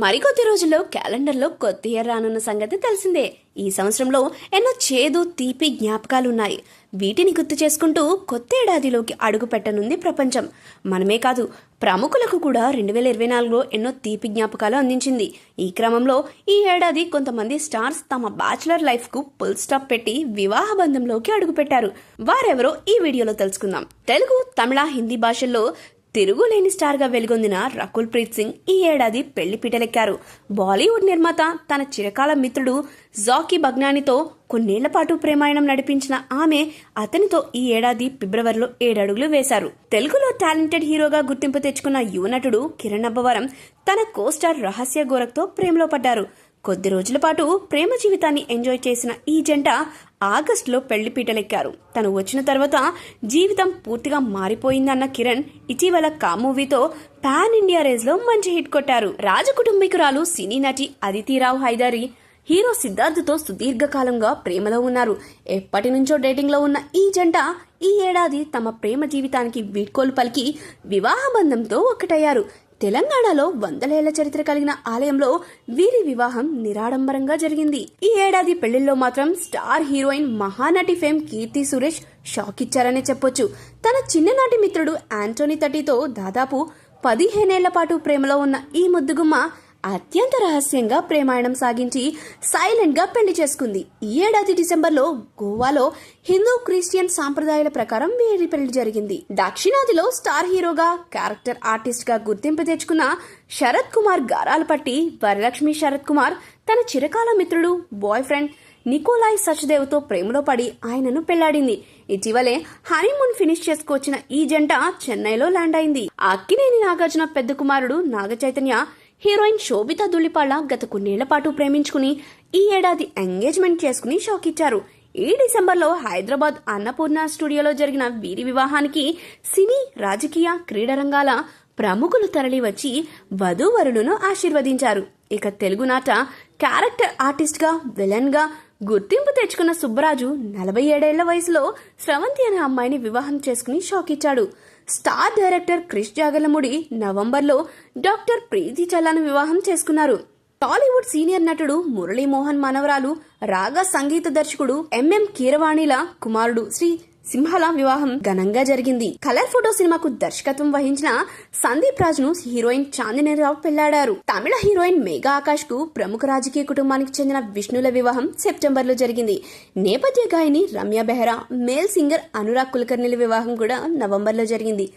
మరికొద్ది రోజుల్లో క్యాలెండర్లో కొత్త ఇయర్ రానున్న సంగతి తెలిసిందే. ఈ సంవత్సరంలో ఎన్నో చేదు తీపి జ్ఞాపకాలున్నాయి. వీటిని గుర్తు చేసుకుంటూ కొత్త ఏడాదిలోకి అడుగు పెట్టనుంది ప్రపంచం. మనమే కాదు, ప్రముఖులకు కూడా 2024లో ఎన్నో తీపి జ్ఞాపకాలు అందించింది. ఈ క్రమంలో ఈ ఏడాది కొంతమంది స్టార్స్ తమ బ్యాచులర్ లైఫ్ కు ఫుల్ స్టాప్ పెట్టి వివాహ బంధంలోకి అడుగుపెట్టారు. వారెవరో ఈ వీడియోలో తెలుసుకుందాం. తెలుగు, తమిళ, హిందీ భాషల్లో తిరుగులేని స్టార్ గా వెలుగొందిన రకుల్ ప్రీత్ సింగ్ ఈ ఏడాది పెళ్లి పీటలెక్కారు. బాలీవుడ్ నిర్మాత తన చిరకాల మిత్రుడు జాకీ బగ్నానీతో కొన్నేళ్ల పాటు ప్రేమాయణం నడిపించిన ఆమె అతనితో ఈ ఏడాది ఫిబ్రవరిలో 7 అడుగులు వేశారు. తెలుగులో టాలెంటెడ్ హీరోగా గుర్తింపు తెచ్చుకున్న యువ నటుడు కిరణ్ అబ్బవరం తన కోస్టార్ రహస్య గోరఖ్తో ప్రేమలో పడ్డారు. కొద్ది రోజుల పాటు ప్రేమ జీవితాన్ని ఎంజాయ్ చేసిన ఈ జంట ఆగస్టులో పెళ్లి పీటలెక్కారు. తను వచ్చిన తర్వాత జీవితం పూర్తిగా మారిపోయిందన్న కిరణ్ ఇటీవల కా మూవీతో పాన్ ఇండియా రేజ్ లో మంచి హిట్ కొట్టారు. రాజకుటుంబీకురాలు సినీ నటి అదితిరావు హైదరీ హీరో సిద్ధార్థ్తో సుదీర్ఘకాలంగా ప్రేమలో ఉన్నారు. ఎప్పటి నుంచో డేటింగ్ లో ఉన్న ఈ జంట ఈ ఏడాది తమ ప్రేమ జీవితానికి వీడ్కోలు పలికి వివాహ బంధంతో ఒక్కటయ్యారు. తెలంగాణలో 100 ఏళ్ల చరిత్ర కలిగిన ఆలయంలో వీరి వివాహం నిరాడంబరంగా జరిగింది. ఈ ఏడాది పెళ్లిల్లో మాత్రం star heroine Mahanati fame Keerthy Suresh shock ఇచ్చారనే చెప్పొచ్చు. తన చిన్ననాటి మిత్రుడు యాంటోనీ తటితో దాదాపు 15 ఏళ్ల పాటు ప్రేమలో ఉన్న ఈ ముద్దుగుమ్మ అత్యంత రహస్యంగా ప్రేమాయణం సాగించి సైలెంట్ గా పెళ్లి చేసుకుంది. ఈ ఏడాది డిసెంబర్లో గోవాలో హిందూ క్రిస్టియన్ సాంప్రదాయాల ప్రకారం వీరి పెళ్లి జరిగింది. దక్షిణాదిలో స్టార్ హీరోగా, క్యారెక్టర్ ఆర్టిస్ట్ గా గుర్తింపు తెచ్చుకున్న శరత్ కుమార్ గారాలు పట్టి వరలక్ష్మి శరత్ కుమార్ తన చిరకాల మిత్రుడు, బాయ్ ఫ్రెండ్ నికోలాయ్ సచ్దేవ్ తో ప్రేమలో పడి ఆయనను పెళ్లాడింది. ఇటీవలే హనీమూన్ ఫినిష్ చేసుకొచ్చిన ఈ జంట చెన్నైలో ల్యాండ్ అయింది. అక్కినేని నాగార్జున పెద్ద కుమారుడు నాగ చైతన్య హీరోయిన్ శోభితా ధుళిపాళ్ల గత కొన్నేళ్ల పాటు ప్రేమించుకుని ఈ ఏడాది ఎంగేజ్మెంట్ చేసుకుని షాక్ ఇచ్చారు. ఈ డిసెంబర్లో హైదరాబాద్ అన్నపూర్ణ స్టూడియోలో జరిగిన వీరి వివాహానికి సినీ, రాజకీయ, క్రీడా రంగాల ప్రముఖులు తరలి వచ్చి వధూవరులను ఆశీర్వదించారు. ఇక తెలుగునాట క్యారెక్టర్ ఆర్టిస్ట్ గా, విలన్ గా గుర్తింపు తెచ్చుకున్న సుబ్బరాజు 47 ఏళ్ల వయసులో స్రవంతి అనే అమ్మాయిని వివాహం చేసుకుని షాక్ ఇచ్చాడు. స్టార్ డైరెక్టర్ క్రిష్ జాగర్లముడి నవంబర్లో డాక్టర్ ప్రీతి చల్లాను వివాహం చేసుకున్నారు. టాలీవుడ్ సీనియర్ నటుడు మురళీమోహన్ మనవరాలు రాగా సంగీత దర్శకుడు ఎంఎం కీరవాణిల కుమారుడు శ్రీ సింహల వివాహం ఘనంగా జరిగింది. కలర్ ఫోటో సినిమాకు దర్శకత్వం వహించిన సందీప్ రాజ్ను హీరోయిన్ చాందినీరావు పెళ్లాడారు. తమిళ హీరోయిన్ మేఘా ఆకాష్ కు ప్రముఖ రాజకీయ కుటుంబానికి చెందిన విష్ణుల వివాహం సెప్టెంబర్లో జరిగింది. నేపథ్య గాయని రమ్య బెహ్రా, మేల్ సింగర్ అనురాగ్ కులకర్ణిల వివాహం కూడా నవంబర్లో జరిగింది.